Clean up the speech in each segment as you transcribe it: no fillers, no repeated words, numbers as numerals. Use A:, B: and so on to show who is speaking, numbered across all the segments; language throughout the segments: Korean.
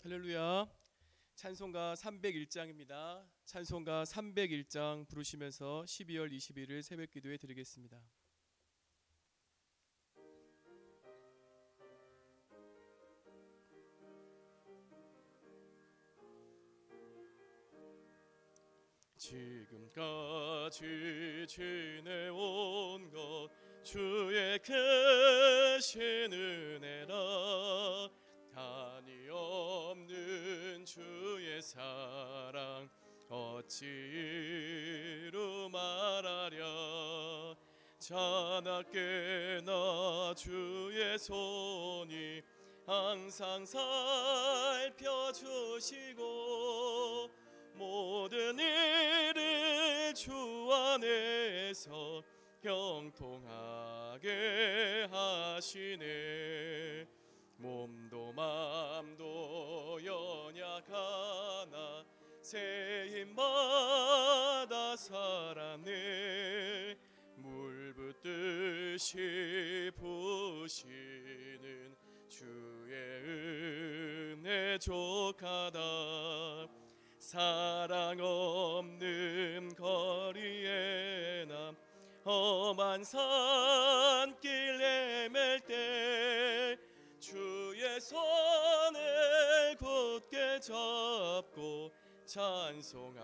A: 할렐루야. 찬송가 301장입니다. 찬송가 301장 부르시면서 12월 21일 새벽 기도에 드리겠습니다. 지금까지 지내온 것 주의 크신 은혜라. 한이 없는 주의 사랑 어찌 이루 말하랴. 자나깨나 주의 손이 항상 살펴주시고 모든 일을 주 안에서 형통하게 하시네. 몸도 맘도 연약하나 새 힘마다 살아내. 물 붓듯이 부시는 주의 은혜 족하다. 사랑 없는 거리에 나 험한 산길 헤맬 때 주의 손을 굳게 잡고 찬송하며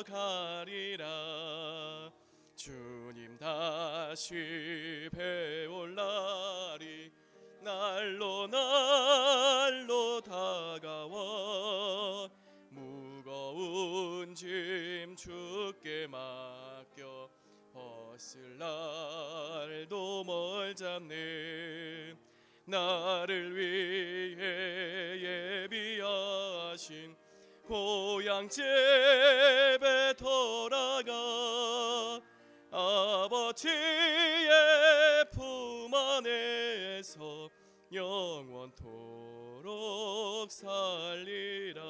A: 가리라. 주님 다시 배올 날이 날로 다가와. 무거운 짐 주께 맡겨 벗을 날도 멀잡네. 나를 위해 예비하신 고향 집에 돌아가 아버지의 품 안에서 영원토록 살리라.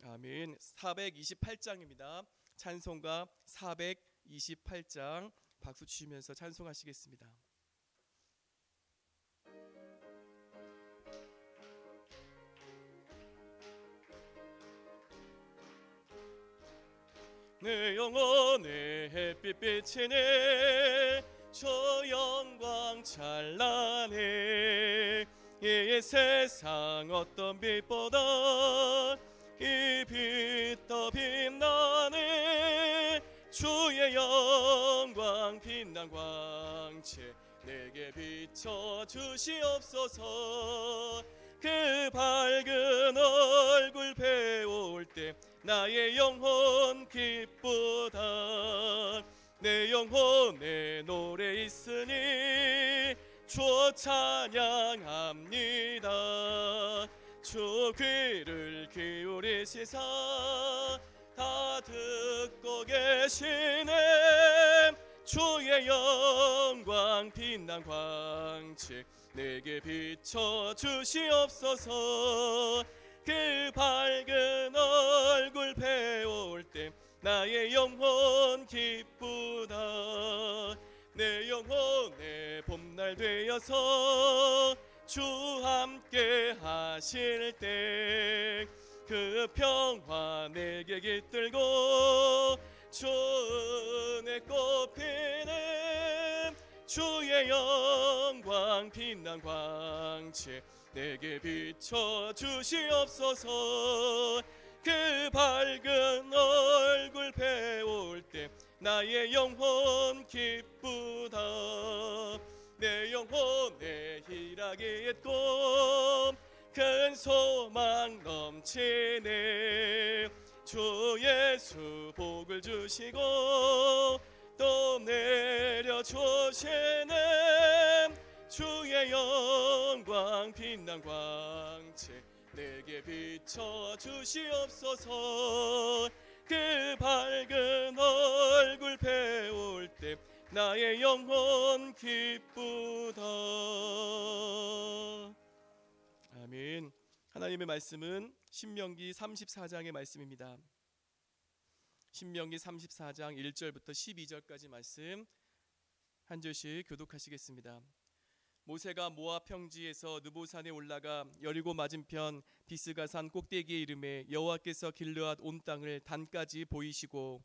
A: 아멘. 428장입니다. 찬송가 428장 박수 치시면서 찬송하시겠습니다. 내 영혼의 햇빛 비치네. 저 영광 찬란해. 이 세상 어떤 빛보다 이 빛 더 빛나네. 주의 영광 빛난 광채 내게 비춰 주시옵소서. 그 밝은 얼굴 배울 때 나의 영혼 기쁘다. 내 영혼에 노래 있으니 주 찬양합니다. 주 귀를 기울이시사 다 듣고 계시네. 주의 영광 빛난 광채 내게 비춰 주시옵소서. 그 밝은 얼굴 배울 때 나의 영혼 기쁘다. 내 영혼의 봄날 되어서 주 함께 하실 때 그 평화 내게 깃들고 주 은혜 꽃피네. 주의 영광 빛난 광채 내게 비춰 주시옵소서. 그 밝은 얼굴 배울 때 나의 영혼 기쁘다. 내 영혼에 희락이 있고 큰 소망 넘치네. 주 예수 복을 주시고 또 내려주시네. 주의 영광 빛난 광채 내게 비춰 주시옵소서. 그 밝은 얼굴 배울 때 나의 영혼 기쁘다. 아멘. 하나님의 말씀은 신명기 34장의 말씀입니다. 신명기 34장 1절부터 12절까지 말씀 한 절씩 교독하시겠습니다. 모세가 모압 평지에서 느보산에 올라가 여리고 맞은편 비스가산 꼭대기에 이르매 여호와께서 길르앗 온 땅을 단까지 보이시고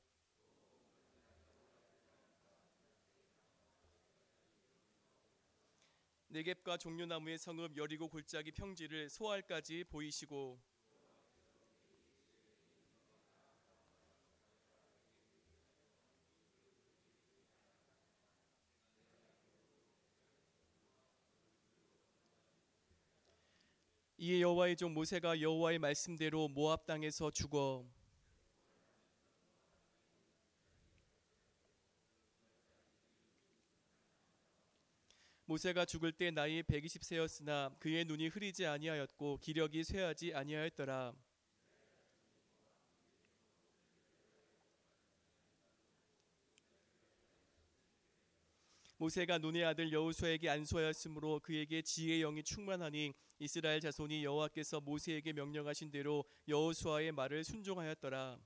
A: 네겝과 종려나무의 성읍 여리고 골짜기 평지를 소알까지 보이시고 이에 여호와의 종 모세가 여호와의 말씀대로 모압 땅에서 죽어 모세가 죽을 때 나이 120세였으나 그의 눈이 흐리지 아니하였고 기력이 쇠하지 아니하였더라. 모세가 눈의 아들 여호수아에게 안수하였으므로 그에게 지혜의 영이 충만하니 이스라엘 자손이 여호와께서 모세에게 명령하신 대로 여호수아의 말을 순종하였더라.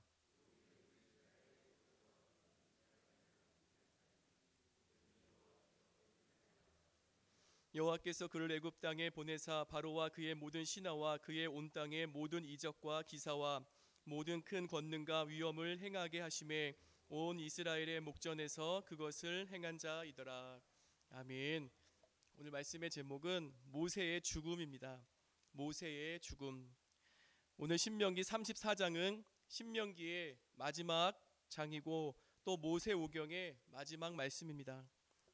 A: 여호와께서 그를 애굽 땅에 보내사 바로와 그의 모든 신하와 그의 온 땅의 모든 이적과 기사와 모든 큰 권능과 위엄을 행하게 하심에 온 이스라엘의 목전에서 그것을 행한 자이더라. 아멘. 오늘 말씀의 제목은 모세의 죽음입니다. 모세의 죽음. 오늘 신명기 34장은 신명기의 마지막 장이고 또 모세오경의 마지막 말씀입니다.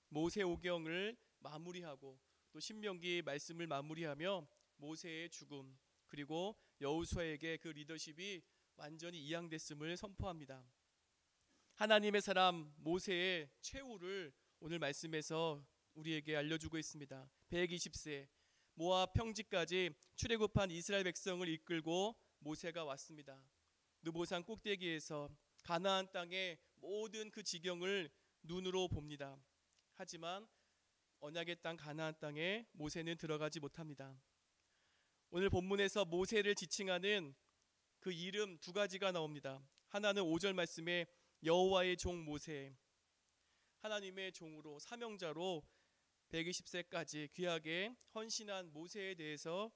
A: 모세오경을 마무리하고 또 신명기 말씀을 마무리하며 모세의 죽음 그리고 여호수아에게 그 리더십이 완전히 이양됐음을 선포합니다. 하나님의 사람 모세의 최후를 오늘 말씀에서 우리에게 알려주고 있습니다. 120세 모압 평지까지 출애굽한 이스라엘 백성을 이끌고 모세가 왔습니다. 느보산 꼭대기에서 가나안 땅의 모든 그 지경을 눈으로 봅니다. 하지만 언약의 땅 가나안 땅에 모세는 들어가지 못합니다. 오늘 본문에서 모세를 지칭하는 그 이름 두 가지가 나옵니다. 하나는 5절 말씀에 여호와의 종 모세, 하나님의 종으로 사명자로 120세까지 귀하게 헌신한 모세에 대해서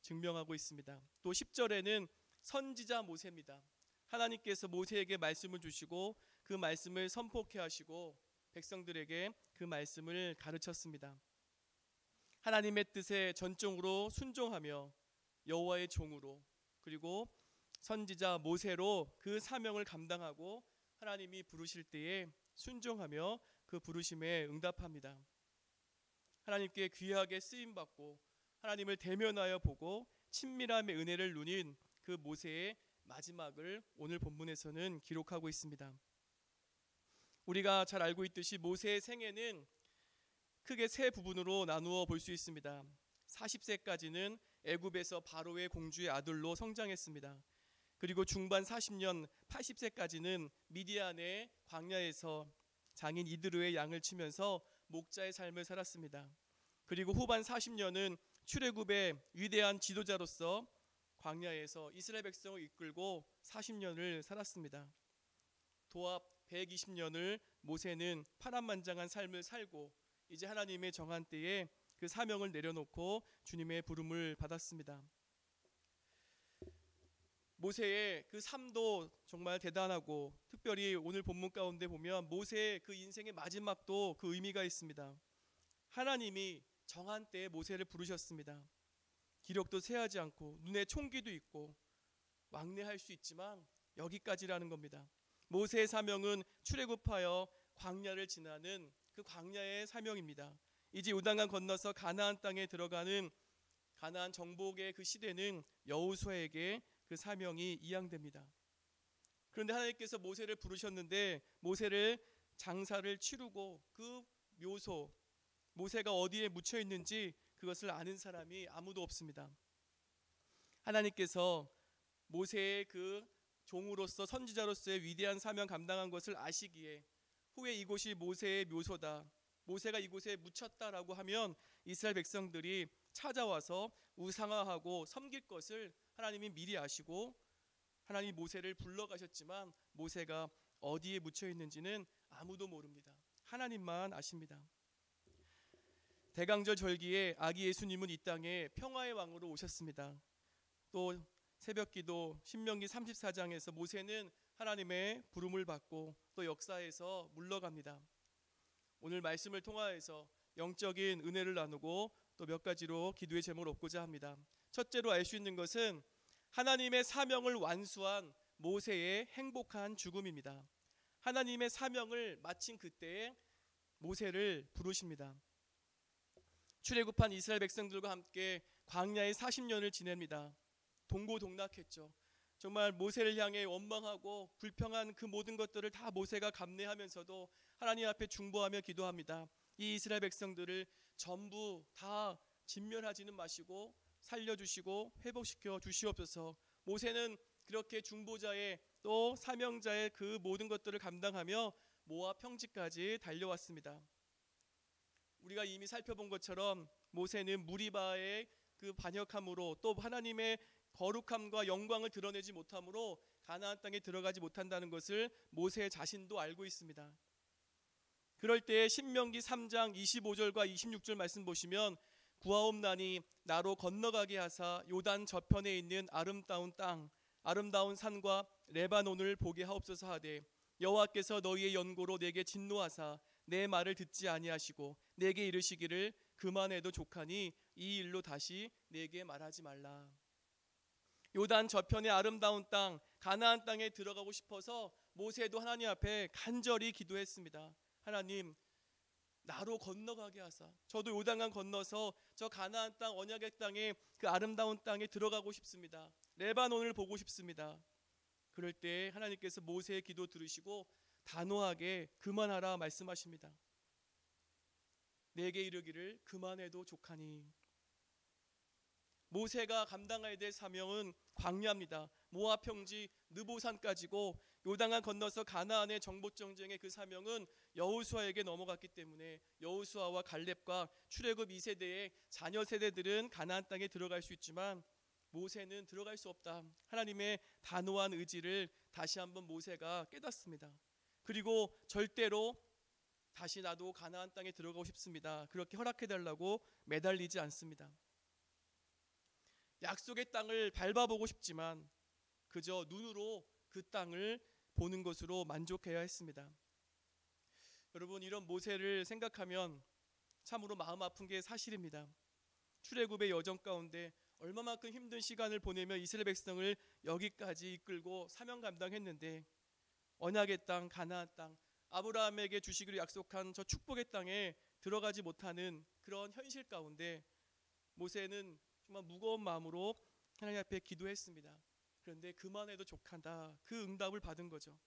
A: 증명하고 있습니다. 또 10절에는 선지자 모세입니다. 하나님께서 모세에게 말씀을 주시고 그 말씀을 선포케 하시고 백성들에게 그 말씀을 가르쳤습니다. 하나님의 뜻에 전적으로 순종하며 여호와의 종으로 그리고 선지자 모세로 그 사명을 감당하고 하나님이 부르실 때에 순종하며 그 부르심에 응답합니다. 하나님께 귀하게 쓰임받고 하나님을 대면하여 보고 친밀함의 은혜를 누린 그 모세의 마지막을 오늘 본문에서는 기록하고 있습니다. 우리가 잘 알고 있듯이 모세의 생애는 크게 세 부분으로 나누어 볼 수 있습니다. 40세까지는 애굽에서 바로의 공주의 아들로 성장했습니다. 그리고 중반 40년 80세까지는 미디안의 광야에서 장인 이드로의 양을 치면서 목자의 삶을 살았습니다. 그리고 후반 40년은 출애굽의 위대한 지도자로서 광야에서 이스라엘 백성을 이끌고 40년을 살았습니다. 도합 120년을 모세는 파란만장한 삶을 살고 이제 하나님의 정한 때에 그 사명을 내려놓고 주님의 부름을 받았습니다. 모세의 그 삶도 정말 대단하고 특별히 오늘 본문 가운데 보면 모세의 그 인생의 마지막도 그 의미가 있습니다. 하나님이 정한 때에 모세를 부르셨습니다. 기력도 쇠하지 않고 눈에 총기도 있고 왕래할 수 있지만 여기까지라는 겁니다. 모세의 사명은 출애굽하여 광야를 지나는 그 광야의 사명입니다. 이제 요단강 건너서 가나안 땅에 들어가는 가나안 정복의 그 시대는 여호수아에게 그 사명이 이양됩니다. 그런데 하나님께서 모세를 부르셨는데 모세를 장사를 치르고 그 묘소 모세가 어디에 묻혀 있는지 그것을 아는 사람이 아무도 없습니다. 하나님께서 모세의 그 종으로서 선지자로서의 위대한 사명 감당한 것을 아시기에 후에 이곳이 모세의 묘소다, 모세가 이곳에 묻혔다라고 하면 이스라엘 백성들이 찾아와서 우상화하고 섬길 것을 하나님이 미리 아시고 하나님이 모세를 불러가셨지만 모세가 어디에 묻혀 있는지는 아무도 모릅니다. 하나님만 아십니다. 대강절 절기에 아기 예수님은 이 땅에 평화의 왕으로 오셨습니다. 또 새벽기도 신명기 34장에서 모세는 하나님의 부름을 받고 또 역사에서 물러갑니다. 오늘 말씀을 통하여서 영적인 은혜를 나누고 또 몇 가지로 기도의 제목을 얻고자 합니다. 첫째로 알 수 있는 것은 하나님의 사명을 완수한 모세의 행복한 죽음입니다. 하나님의 사명을 마친 그때에 모세를 부르십니다. 출애굽한 이스라엘 백성들과 함께 광야에 40년을 지냅니다. 동고동락했죠. 정말 모세를 향해 원망하고 불평한 그 모든 것들을 다 모세가 감내하면서도 하나님 앞에 중보하며 기도합니다. 이 이스라엘 백성들을 전부 다 진멸하지는 마시고 살려주시고 회복시켜 주시옵소서. 모세는 그렇게 중보자의 또 사명자의 그 모든 것들을 감당하며 모압 평지까지 달려왔습니다. 우리가 이미 살펴본 것처럼 모세는 무리바의 그 반역함으로 또 하나님의 거룩함과 영광을 드러내지 못함으로 가나안 땅에 들어가지 못한다는 것을 모세 자신도 알고 있습니다. 그럴 때 신명기 3장 25절과 26절 말씀 보시면 구하옵나니 나로 건너가게 하사 요단 저편에 있는 아름다운 땅 아름다운 산과 레바논을 보게 하옵소서 하되 여호와께서 너희의 연고로 내게 진노하사 내 말을 듣지 아니하시고 내게 이르시기를 그만해도 족하니 이 일로 다시 내게 말하지 말라. 요단 저편의 아름다운 땅 가나안 땅에 들어가고 싶어서 모세도 하나님 앞에 간절히 기도했습니다. 하나님, 나로 건너가게 하사 저도 요단강 건너서 저 가나안 땅 언약의 땅에 그 아름다운 땅에 들어가고 싶습니다. 레바논을 보고 싶습니다. 그럴 때 하나님께서 모세의 기도 들으시고 단호하게 그만하라 말씀하십니다. 내게 이르기를 그만해도 족하니. 모세가 감당해야 될 사명은 광야입니다. 모압 평지 느보산까지고 요단강 건너서 가나안의 정복 전쟁의 그 사명은 여호수아에게 넘어갔기 때문에 여호수아와 갈렙과 출애굽 2세대의 자녀 세대들은 가나안 땅에 들어갈 수 있지만 모세는 들어갈 수 없다. 하나님의 단호한 의지를 다시 한번 모세가 깨닫습니다. 그리고 절대로 다시 나도 가나안 땅에 들어가고 싶습니다. 그렇게 허락해달라고 매달리지 않습니다. 약속의 땅을 밟아보고 싶지만 그저 눈으로 그 땅을 보는 것으로 만족해야 했습니다. 여러분, 이런 모세를 생각하면 참으로 마음 아픈 게 사실입니다. 출애굽의 여정 가운데 얼마만큼 힘든 시간을 보내며 이스라엘 백성을 여기까지 이끌고 사명 감당했는데 언약의 땅 가나안 땅 아브라함에게 주시기로 약속한 저 축복의 땅에 들어가지 못하는 그런 현실 가운데 모세는 정말 무거운 마음으로 하나님 앞에 기도했습니다. 그런데 그만해도 족하다. 그 응답을 받은 거죠.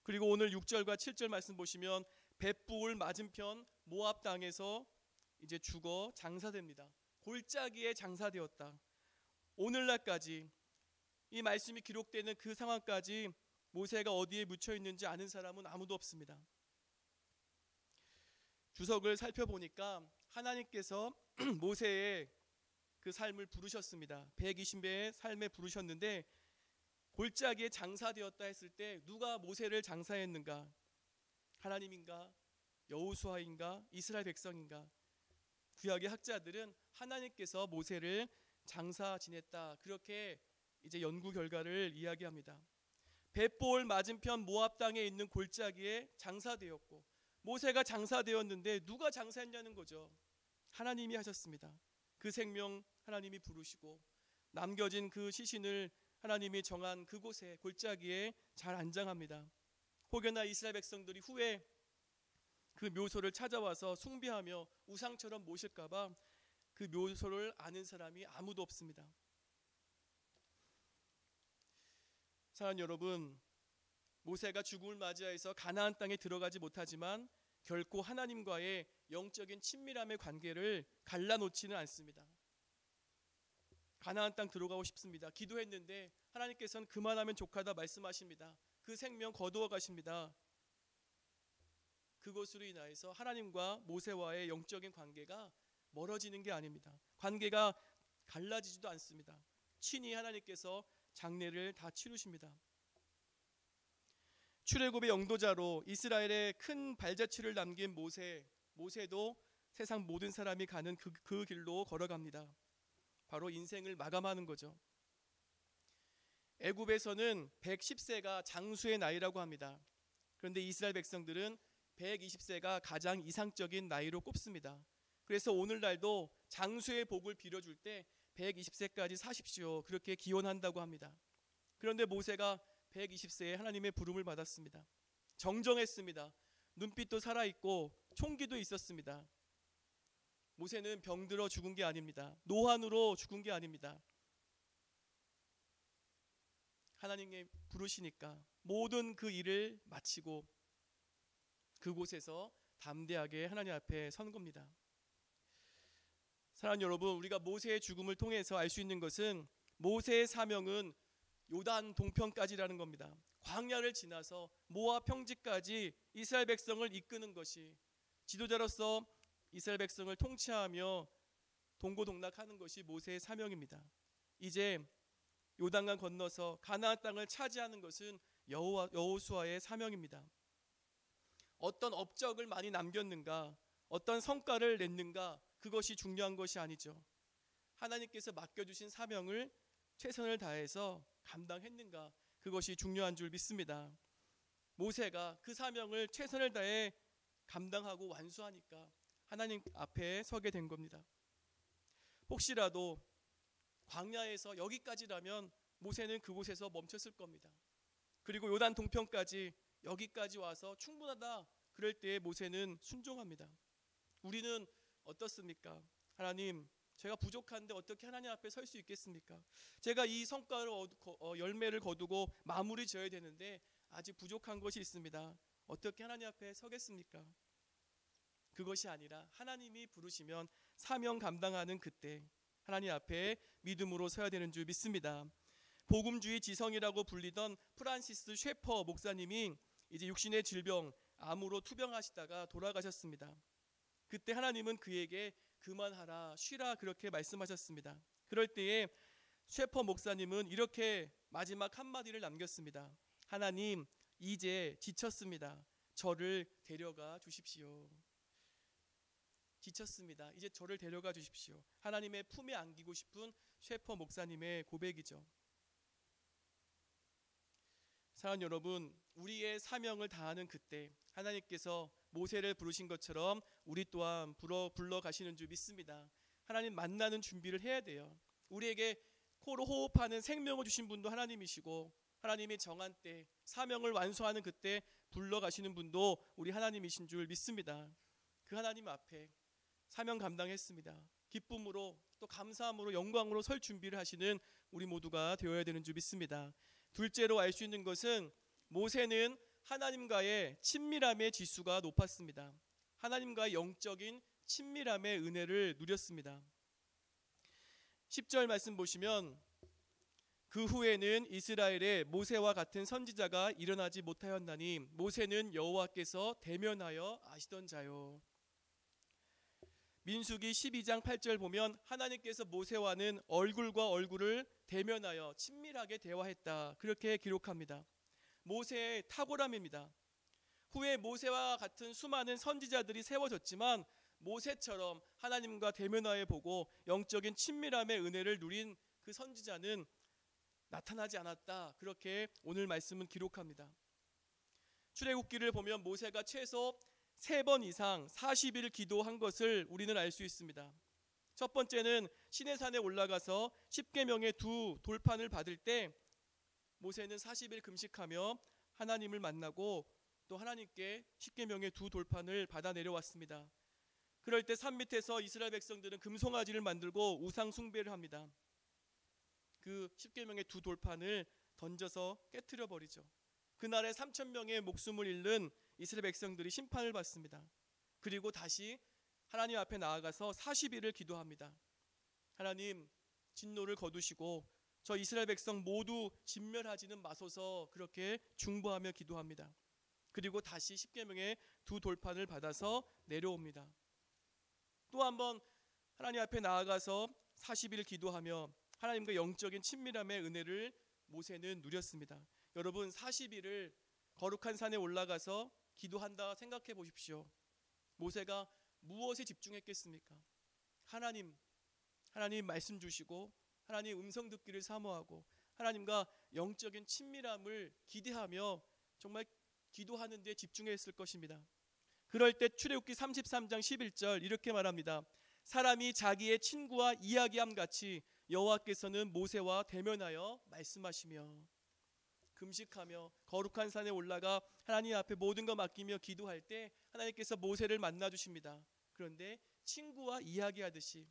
A: 그리고 오늘 6절과 7절 말씀 보시면 벳부을 맞은편 모압 땅에서 이제 죽어 장사됩니다. 골짜기에 장사되었다. 오늘날까지 이 말씀이 기록되는 그 상황까지 모세가 어디에 묻혀 있는지 아는 사람은 아무도 없습니다. 주석을 살펴보니까 하나님께서 모세의 그 삶을 부르셨습니다. 120배의 삶에 부르셨는데 골짜기에 장사되었다 했을 때 누가 모세를 장사했는가? 하나님인가? 여호수아인가? 이스라엘 백성인가? 구약의 학자들은 하나님께서 모세를 장사 지냈다. 그렇게 이제 연구 결과를 이야기합니다. 벳볼 맞은편 모압 땅에 있는 골짜기에 장사되었고 모세가 장사되었는데 누가 장사했냐는 거죠. 하나님이 하셨습니다. 그 생명 하나님이 부르시고 남겨진 그 시신을 하나님이 정한 그곳에 골짜기에 잘 안장합니다. 혹여나 이스라엘 백성들이 후에 그 묘소를 찾아와서 숭배하며 우상처럼 모실까봐 그 묘소를 아는 사람이 아무도 없습니다. 사랑하는 여러분, 모세가 죽음을 맞이해서 가나안 땅에 들어가지 못하지만 결코 하나님과의 영적인 친밀함의 관계를 갈라놓지는 않습니다. 가나안 땅 들어가고 싶습니다. 기도했는데 하나님께서는 그만하면 족하다 말씀하십니다. 그 생명 거두어 가십니다. 그것으로 인하여서 하나님과 모세와의 영적인 관계가 멀어지는 게 아닙니다. 관계가 갈라지지도 않습니다. 친히 하나님께서 장례를 다 치르십니다. 출애굽의 영도자로 이스라엘의 큰 발자취를 남긴 모세도 세상 모든 사람이 가는 그 길로 걸어갑니다. 바로 인생을 마감하는 거죠. 애굽에서는 110세가 장수의 나이라고 합니다. 그런데 이스라엘 백성들은 120세가 가장 이상적인 나이로 꼽습니다. 그래서 오늘날도 장수의 복을 빌어줄 때 120세까지 사십시오, 그렇게 기원한다고 합니다. 그런데 모세가 120세에 하나님의 부름을 받았습니다. 정정했습니다. 눈빛도 살아있고 총기도 있었습니다. 모세는 병들어 죽은 게 아닙니다. 노환으로 죽은 게 아닙니다. 하나님이 부르시니까 모든 그 일을 마치고 그곳에서 담대하게 하나님 앞에 선 겁니다. 사랑하는 여러분, 우리가 모세의 죽음을 통해서 알 수 있는 것은 모세의 사명은 요단 동편까지라는 겁니다. 광야를 지나서 모압 평지까지 이스라엘 백성을 이끄는 것이, 지도자로서 이스라엘 백성을 통치하며 동고동락하는 것이 모세의 사명입니다. 이제 요단강 건너서 가나안 땅을 차지하는 것은 여호수아의 사명입니다. 어떤 업적을 많이 남겼는가, 어떤 성과를 냈는가, 그것이 중요한 것이 아니죠. 하나님께서 맡겨주신 사명을 최선을 다해서 감당했는가, 그것이 중요한 줄 믿습니다. 모세가 그 사명을 최선을 다해 감당하고 완수하니까 하나님 앞에 서게 된 겁니다. 혹시라도 광야에서 여기까지라면 모세는 그곳에서 멈췄을 겁니다. 그리고 요단 동편까지, 여기까지 와서 충분하다, 그럴 때에 모세는 순종합니다. 우리는 어떻습니까? 하나님, 제가 부족한데 어떻게 하나님 앞에 설 수 있겠습니까? 제가 이 성과를 열매를 거두고 마무리 지어야 되는데 아직 부족한 것이 있습니다. 어떻게 하나님 앞에 서겠습니까? 그것이 아니라 하나님이 부르시면 사명 감당하는 그때 하나님 앞에 믿음으로 서야 되는 줄 믿습니다. 복음주의 지성이라고 불리던 프란시스 셰퍼 목사님이 이제 육신의 질병, 암으로 투병하시다가 돌아가셨습니다. 그때 하나님은 그에게 그만하라, 쉬라, 그렇게 말씀하셨습니다. 그럴 때에 셰퍼 목사님은 이렇게 마지막 한마디를 남겼습니다. 하나님, 이제 지쳤습니다. 저를 데려가 주십시오. 지쳤습니다. 이제 저를 데려가 주십시오. 하나님의 품에 안기고 싶은 셰퍼 목사님의 고백이죠. 사랑하는 여러분, 우리의 사명을 다하는 그때 하나님께서 모세를 부르신 것처럼 우리 또한 불러 가시는 줄 믿습니다. 하나님 만나는 준비를 해야 돼요. 우리에게 코로 호흡하는 생명을 주신 분도 하나님이시고, 하나님이 정한 때 사명을 완수하는 그때 불러 가시는 분도 우리 하나님이신 줄 믿습니다. 그 하나님 앞에 사명 감당했습니다. 기쁨으로 또 감사함으로 영광으로 설 준비를 하시는 우리 모두가 되어야 되는 줄 믿습니다. 둘째로 알 수 있는 것은 모세는 하나님과의 친밀함의 지수가 높았습니다. 하나님과의 영적인 친밀함의 은혜를 누렸습니다. 10절 말씀 보시면 그 후에는 이스라엘에 모세와 같은 선지자가 일어나지 못하였나니 모세는 여호와께서 대면하여 아시던 자요. 민수기 12장 8절 보면 하나님께서 모세와는 얼굴과 얼굴을 대면하여 친밀하게 대화했다, 그렇게 기록합니다. 모세의 탁월함입니다. 후에 모세와 같은 수많은 선지자들이 세워졌지만 모세처럼 하나님과 대면하여 보고 영적인 친밀함의 은혜를 누린 그 선지자는 나타나지 않았다, 그렇게 오늘 말씀은 기록합니다. 출애굽기를 보면 모세가 최소 3번 이상 40일 기도한 것을 우리는 알 수 있습니다. 첫 번째는 시내산에 올라가서 십계명의 2 돌판을 받을 때 모세는 40일 금식하며 하나님을 만나고 또 하나님께 십계명의 2 돌판을 받아 내려왔습니다. 그럴 때 산 밑에서 이스라엘 백성들은 금송아지를 만들고 우상 숭배를 합니다. 그 십계명의 2 돌판을 던져서 깨트려 버리죠. 그날에 3,000명의 목숨을 잃는 이스라엘 백성들이 심판을 받습니다. 그리고 다시 하나님 앞에 나아가서 40일을 기도합니다. 하나님, 진노를 거두시고 저 이스라엘 백성 모두 진멸하지는 마소서, 그렇게 중보하며 기도합니다. 그리고 다시 십계명의 2 돌판을 받아서 내려옵니다. 또 한번 하나님 앞에 나아가서 40일 기도하며 하나님과 영적인 친밀함의 은혜를 모세는 누렸습니다. 여러분, 40일을 거룩한 산에 올라가서 기도한다 생각해 보십시오. 모세가 무엇에 집중했겠습니까? 하나님 말씀 주시고 하나님 음성 듣기를 사모하고 하나님과 영적인 친밀함을 기대하며 정말 기도하는 데 집중했을 것입니다. 그럴 때 출애굽기 33장 11절 이렇게 말합니다. 사람이 자기의 친구와 이야기함 같이 여호와께서는 모세와 대면하여 말씀하시며, 금식하며 거룩한 산에 올라가 하나님 앞에 모든 것 맡기며 기도할 때 하나님께서 모세를 만나 주십니다. 그런데 친구와 이야기하듯이,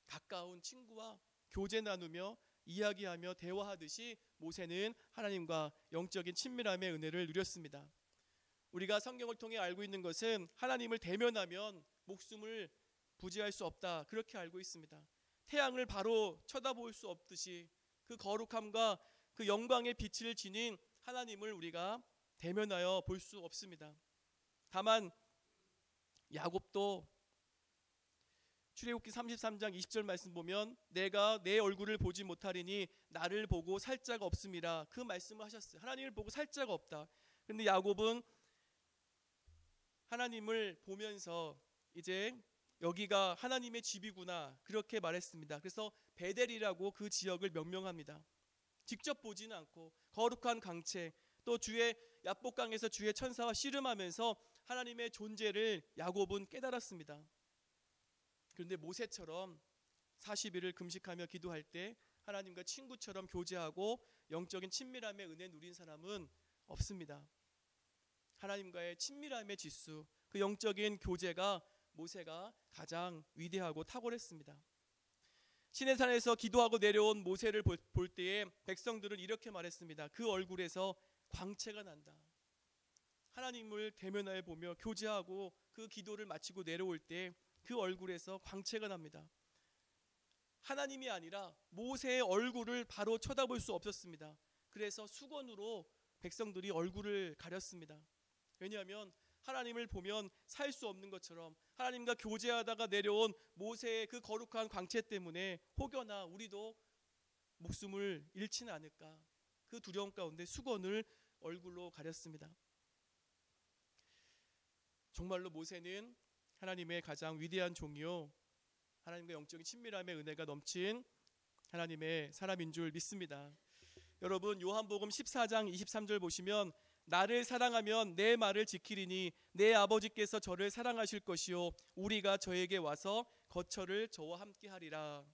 A: 가까운 친구와 교제 나누며 이야기하며 대화하듯이 모세는 하나님과 영적인 친밀함의 은혜를 누렸습니다. 우리가 성경을 통해 알고 있는 것은 하나님을 대면하면 목숨을 부지할 수 없다, 그렇게 알고 있습니다. 태양을 바로 쳐다볼 수 없듯이 그 거룩함과 그 영광의 빛을 지닌 하나님을 우리가 대면하여 볼 수 없습니다. 다만 야곱도 출애굽기 33장 20절 말씀 보면 내가 내 얼굴을 보지 못하리니 나를 보고 살 자가 없음이라, 그 말씀을 하셨어요. 하나님을 보고 살 자가 없다. 그런데 야곱은 하나님을 보면서 이제 여기가 하나님의 집이구나, 그렇게 말했습니다. 그래서 베델이라고 그 지역을 명명합니다. 직접 보지는 않고 거룩한 강체, 또 주의 야복강에서 주의 천사와 씨름하면서 하나님의 존재를 야곱은 깨달았습니다. 그런데 모세처럼 40일을 금식하며 기도할 때 하나님과 친구처럼 교제하고 영적인 친밀함의 은혜 누린 사람은 없습니다. 하나님과의 친밀함의 지수, 그 영적인 교제가 모세가 가장 위대하고 탁월했습니다. 시내산에서 기도하고 내려온 모세를 볼 때에 백성들은 이렇게 말했습니다. 그 얼굴에서 광채가 난다. 하나님을 대면하여 보며 교제하고 그 기도를 마치고 내려올 때 그 얼굴에서 광채가 납니다. 하나님이 아니라 모세의 얼굴을 바로 쳐다볼 수 없었습니다. 그래서 수건으로 백성들이 얼굴을 가렸습니다. 왜냐하면 하나님을 보면 살 수 없는 것처럼 하나님과 교제하다가 내려온 모세의 그 거룩한 광채 때문에 혹여나 우리도 목숨을 잃지는 않을까, 그 두려움 가운데 수건을 얼굴로 가렸습니다. 정말로 모세는 하나님의 가장 위대한 종이요, 하나님과 영적인 친밀함의 은혜가 넘친 하나님의 사람인 줄 믿습니다. 여러분, 요한복음 14장 23절 보시면 나를 사랑하면 내 말을 지키리니 내 아버지께서 저를 사랑하실 것이요 우리가 저에게 와서 거처를 저와 함께 하리라.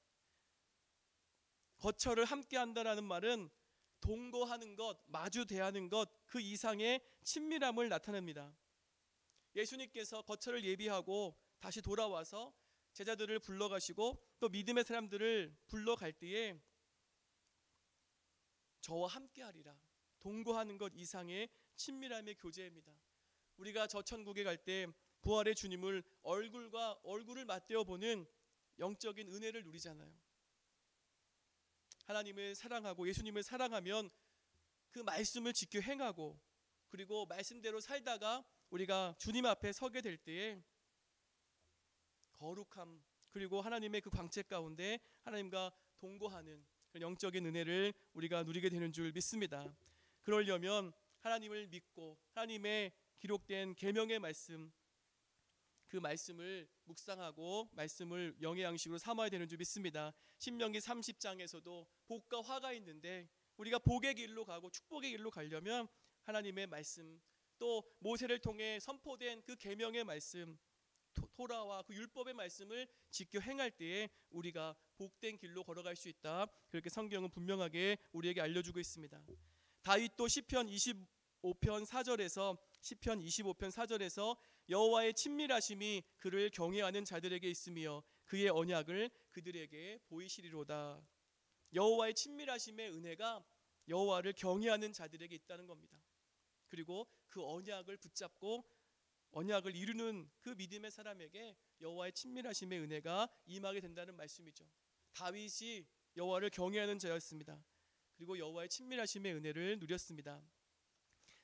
A: 거처를 함께 한다라는 말은 동거하는 것, 마주 대하는 것, 그 이상의 친밀함을 나타냅니다. 예수님께서 거처를 예비하고 다시 돌아와서 제자들을 불러가시고 또 믿음의 사람들을 불러갈 때에 저와 함께 하리라, 동거하는 것 이상의 친밀함의 교제입니다. 우리가 저 천국에 갈 때 부활의 주님을 얼굴과 얼굴을 맞대어 보는 영적인 은혜를 누리잖아요. 하나님을 사랑하고 예수님을 사랑하면 그 말씀을 지켜 행하고, 그리고 말씀대로 살다가 우리가 주님 앞에 서게 될 때에 거룩함, 그리고 하나님의 그 광채 가운데 하나님과 동거하는 그런 영적인 은혜를 우리가 누리게 되는 줄 믿습니다. 그러려면 하나님을 믿고 하나님의 기록된 계명의 말씀, 그 말씀을 묵상하고 말씀을 영의 양식으로 삼아야 되는 줄 믿습니다. 신명기 30장에서도 복과 화가 있는데 우리가 복의 길로 가고 축복의 길로 가려면 하나님의 말씀, 또 모세를 통해 선포된 그 계명의 말씀, 토라와 그 율법의 말씀을 지켜 행할 때에 우리가 복된 길로 걸어갈 수 있다, 그렇게 성경은 분명하게 우리에게 알려주고 있습니다. 다윗도 시편 25편 4절에서 여호와의 친밀하심이 그를 경외하는 자들에게 있으며 그의 언약을 그들에게 보이시리로다. 여호와의 친밀하심의 은혜가 여호와를 경외하는 자들에게 있다는 겁니다. 그리고 그 언약을 붙잡고 언약을 이루는 그 믿음의 사람에게 여호와의 친밀하심의 은혜가 임하게 된다는 말씀이죠. 다윗이 여호와를 경외하는 자였습니다. 그리고 여호와의 친밀하심의 은혜를 누렸습니다.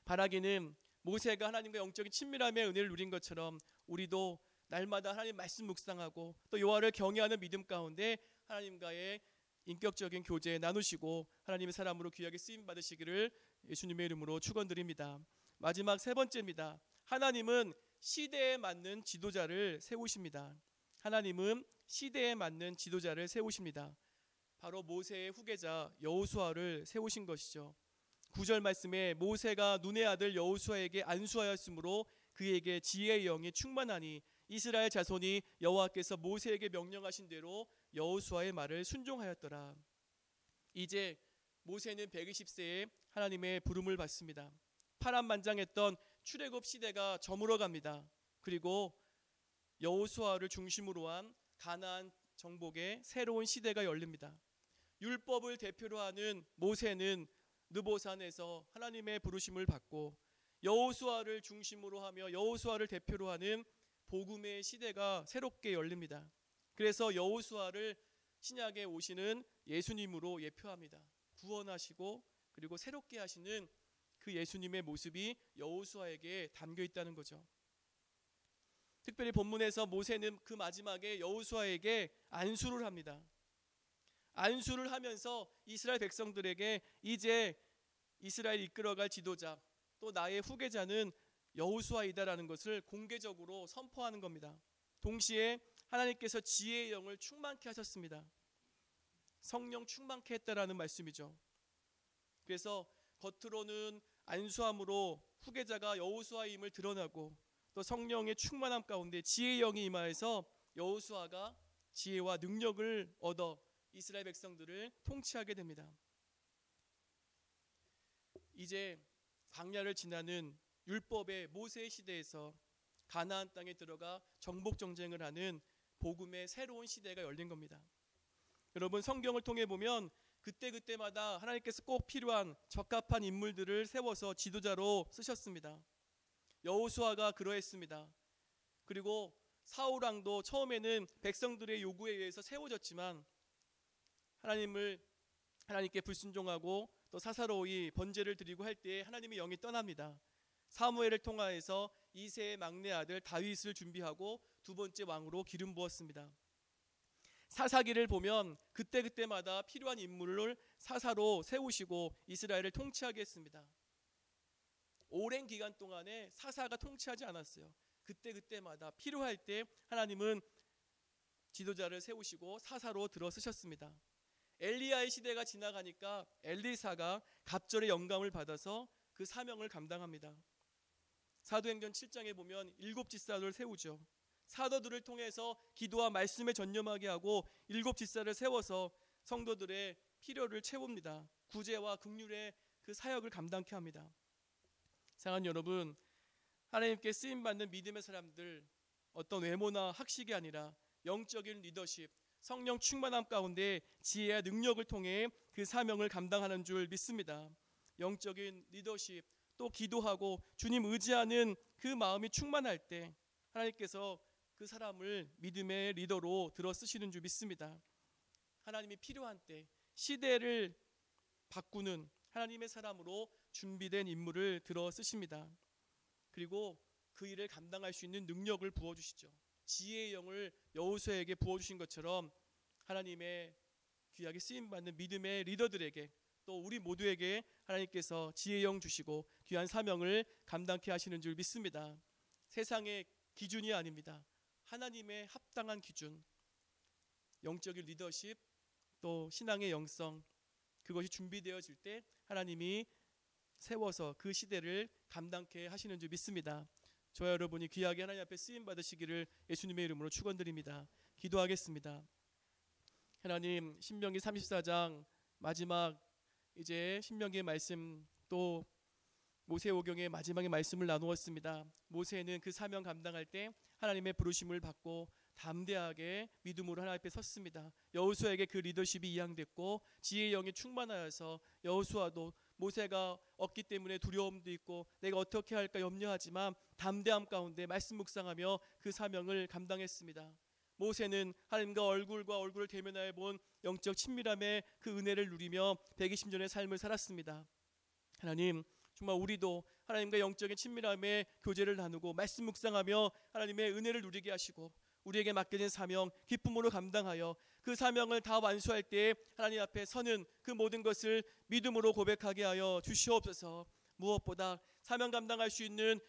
A: 바라기는 모세가 하나님과 영적인 친밀함의 은혜를 누린 것처럼 우리도 날마다 하나님 말씀 묵상하고 또 여호와를 경외하는 믿음 가운데 하나님과의 인격적인 교제 나누시고 하나님의 사람으로 귀하게 쓰임 받으시기를 예수님의 이름으로 축원드립니다. 마지막 세 번째입니다. 하나님은 시대에 맞는 지도자를 세우십니다. 하나님은 시대에 맞는 지도자를 세우십니다. 바로 모세의 후계자 여호수아를 세우신 것이죠. 9절 말씀에 모세가 눈의 아들 여호수아에게 안수하였으므로 그에게 지혜의 영이 충만하니 이스라엘 자손이 여호와께서 모세에게 명령하신 대로 여호수아의 말을 순종하였더라. 이제 모세는 120세에 하나님의 부름을 받습니다. 파란만장했던 출애굽 시대가 저물어갑니다. 그리고 여호수아를 중심으로 한 가나안 정복의 새로운 시대가 열립니다. 율법을 대표로 하는 모세는 느보산에서 하나님의 부르심을 받고 여호수아를 중심으로 하며 여호수아를 대표로 하는 복음의 시대가 새롭게 열립니다. 그래서 여호수아를 신약에 오시는 예수님으로 예표합니다. 구원하시고 그리고 새롭게 하시는 그 예수님의 모습이 여호수아에게 담겨 있다는 거죠. 특별히 본문에서 모세는 그 마지막에 여호수아에게 안수를 합니다. 안수를 하면서 이스라엘 백성들에게 이제 이스라엘 이끌어갈 지도자 또 나의 후계자는 여호수아이다라는 것을 공개적으로 선포하는 겁니다. 동시에 하나님께서 지혜의 영을 충만케 하셨습니다. 성령 충만케 했다라는 말씀이죠. 그래서 겉으로는 안수함으로 후계자가 여호수아임을 드러나고 또 성령의 충만함 가운데 지혜의 영이 임하여서 여호수아가 지혜와 능력을 얻어 이스라엘 백성들을 통치하게 됩니다. 이제 광야를 지나는 율법의 모세의 시대에서 가나안 땅에 들어가 정복 정쟁을 하는 복음의 새로운 시대가 열린 겁니다. 여러분 성경을 통해 보면 그때마다 하나님께서 꼭 필요한 적합한 인물들을 세워서 지도자로 쓰셨습니다. 여호수아가 그러했습니다. 그리고 사울 왕도 처음에는 백성들의 요구에 의해서 세워졌지만 하나님께 불순종하고 또 사사로이 번제를 드리고 할 때에 하나님의 영이 떠납니다. 사무엘을 통하여서 이새의 막내 아들 다윗을 준비하고 두 번째 왕으로 기름 부었습니다. 사사기를 보면 그때마다 필요한 인물을 사사로 세우시고 이스라엘을 통치하게 했습니다. 오랜 기간 동안에 사사가 통치하지 않았어요. 그때마다 필요할 때 하나님은 지도자를 세우시고 사사로 들어 쓰셨습니다. 엘리야의 시대가 지나가니까 엘리사가 갑절의 영감을 받아서 그 사명을 감당합니다. 사도행전 7장에 보면 7지사를 세우죠. 사도들을 통해서 기도와 말씀에 전념하게 하고 7지사를 세워서 성도들의 필요를 채웁니다. 구제와 긍휼의 그 사역을 감당케 합니다. 사랑하는 여러분, 하나님께 쓰임받는 믿음의 사람들, 어떤 외모나 학식이 아니라 영적인 리더십, 성령 충만함 가운데 지혜와 능력을 통해 그 사명을 감당하는 줄 믿습니다. 영적인 리더십, 또 기도하고 주님 의지하는 그 마음이 충만할 때 하나님께서 그 사람을 믿음의 리더로 들어 쓰시는 줄 믿습니다. 하나님이 필요한 때 시대를 바꾸는 하나님의 사람으로 준비된 인물을 들어 쓰십니다. 그리고 그 일을 감당할 수 있는 능력을 부어주시죠. 지혜의 영을 여호수아에게 부어주신 것처럼 하나님의 귀하게 쓰임받는 믿음의 리더들에게 또 우리 모두에게 하나님께서 지혜의 영 주시고 귀한 사명을 감당케 하시는 줄 믿습니다. 세상의 기준이 아닙니다. 하나님의 합당한 기준, 영적인 리더십 또 신앙의 영성, 그것이 준비되어질 때 하나님이 세워서 그 시대를 감당케 하시는 줄 믿습니다. 저와 여러분이 귀하게 하나님 앞에 쓰임 받으시기를 예수님의 이름으로 축원드립니다. 기도하겠습니다. 하나님, 신명기 34장 마지막 이제 신명기의 말씀 또 모세오경의 마지막의 말씀을 나누었습니다. 모세는 그 사명 감당할 때 하나님의 부르심을 받고 담대하게 믿음으로 하나님 앞에 섰습니다. 여호수아에게 그 리더십이 이양됐고 지혜의 영이 충만하여서 여호수아도 모세가 없기 때문에 두려움도 있고 내가 어떻게 할까 염려하지만 담대함 가운데 말씀 묵상하며 그 사명을 감당했습니다. 모세는 하나님과 얼굴과 얼굴을 대면하여 본 영적 친밀함의 그 은혜를 누리며 120년의 삶을 살았습니다. 하나님, 정말 우리도 하나님과 영적인 친밀함의 교제를 나누고 말씀 묵상하며 하나님의 은혜를 누리게 하시고 우리에게 맡겨진 사명 기쁨으로 감당하여 그 사명을 다 완수할 때 하나님 앞에 서는 그 모든 것을 믿음으로 고백하게 하여 주시옵소서. 무엇보다 사명 감당할 수 있는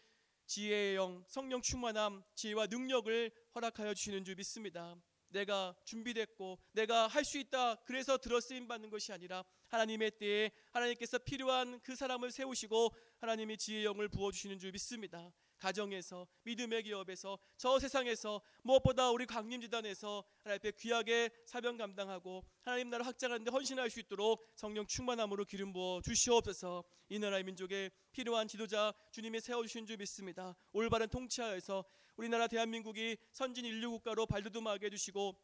A: 지혜의 영, 성령 충만함, 지혜와 능력을 허락하여 주시는 줄 믿습니다. 내가 준비됐고 내가 할 수 있다 그래서 들어쓰임 받는 것이 아니라 하나님의 때에 하나님께서 필요한 그 사람을 세우시고 하나님이 지혜의 영을 부어주시는 줄 믿습니다. 가정에서, 믿음의 기업에서, 저 세상에서, 무엇보다 우리 광림지단에서 하나님 앞에 귀하게 사명 감당하고 하나님 나라 확장하는 데 헌신할 수 있도록 성령 충만함으로 기름 부어 주시옵소서. 이 나라의 민족에 필요한 지도자 주님이 세워주신 줄 믿습니다. 올바른 통치하여서 우리나라 대한민국이 선진 인류 국가로 발돋움하게 해주시고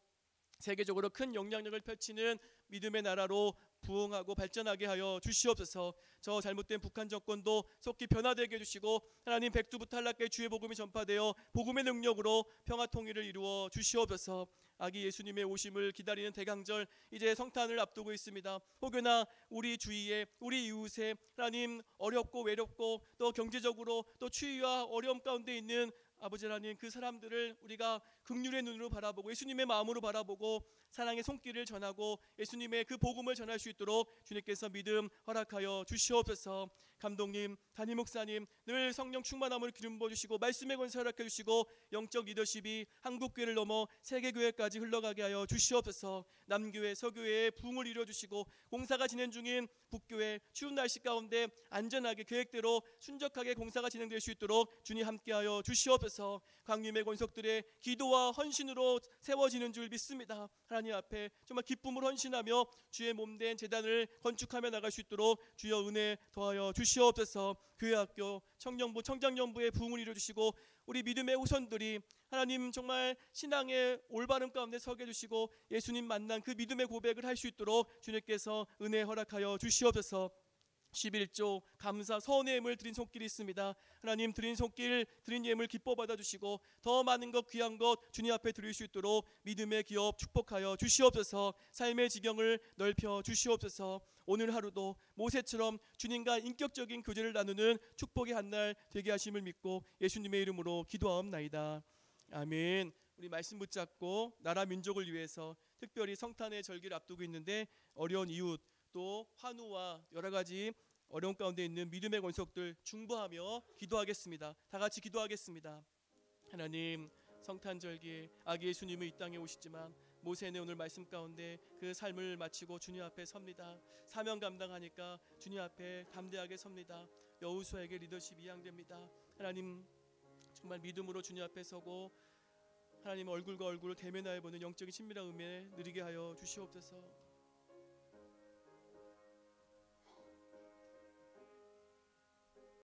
A: 세계적으로 큰 영향력을 펼치는 믿음의 나라로 부흥하고 발전하게 하여 주시옵소서. 저 잘못된 북한 정권도 속히 변화되게 해주시고 하나님 백두부터 한라까지 주의 복음이 전파되어 복음의 능력으로 평화 통일을 이루어 주시옵소서. 아기 예수님의 오심을 기다리는 대강절 이제 성탄을 앞두고 있습니다. 혹여나 우리 주위에 우리 이웃에 하나님 어렵고 외롭고 또 경제적으로 또 추위와 어려움 가운데 있는 아버지 하나님 그 사람들을 우리가 긍휼의 눈으로 바라보고 예수님의 마음으로 바라보고 사랑의 손길을 전하고 예수님의 그 복음을 전할 수 있도록 주님께서 믿음 허락하여 주시옵소서. 감독님, 담임 목사님 늘 성령 충만함을 기름 부어주시고 말씀의 권세 허락해 주시고 영적 리더십이 한국교회를 넘어 세계교회까지 흘러가게 하여 주시옵소서. 남교회, 서교회의 부흥을 이루어주시고 공사가 진행 중인 북교회 추운 날씨 가운데 안전하게 계획대로 순적하게 공사가 진행될 수 있도록 주님 함께하여 주시옵소서. 광림의 권속들의 기도와 헌신으로 세워지는 줄 믿습니다. 하나님 앞에 정말 기쁨으로 헌신하며 주의 몸된 제단을 건축하며 나갈 수 있도록 주여 은혜 더하여 주시옵소서. 교회학교, 청년부, 청장년부의 부흥을 이루어주시고 우리 믿음의 후손들이 하나님 정말 신앙의 올바름 가운데 서게 해주시고 예수님 만난 그 믿음의 고백을 할 수 있도록 주님께서 은혜 허락하여 주시옵소서. 11조 감사 선의 예물 드린 손길이 있습니다. 하나님 드린 손길 드린 예물 기뻐 받아주시고 더 많은 것 귀한 것 주님 앞에 드릴 수 있도록 믿음의 기업 축복하여 주시옵소서. 삶의 지경을 넓혀 주시옵소서. 오늘 하루도 모세처럼 주님과 인격적인 교제를 나누는 축복의 한날 되게 하심을 믿고 예수님의 이름으로 기도하옵나이다. 아멘. 우리 말씀 붙잡고 나라 민족을 위해서 특별히 성탄의 절기를 앞두고 있는데 어려운 이웃 또 환우와 여러 가지 어려운 가운데 있는 믿음의 권속들 중보하며 기도하겠습니다. 다 같이 기도하겠습니다. 하나님, 성탄절기에 아기 예수님은 이 땅에 오시지만 모세는 오늘 말씀 가운데 그 삶을 마치고 주님 앞에 섭니다. 사명 감당하니까 주님 앞에 담대하게 섭니다. 여호수아에게 리더십이 양됩니다. 하나님 정말 믿음으로 주님 앞에 서고 하나님 얼굴과 얼굴을 대면하여 보는 영적인 친밀한 은혜 누리게 하여 주시옵소서.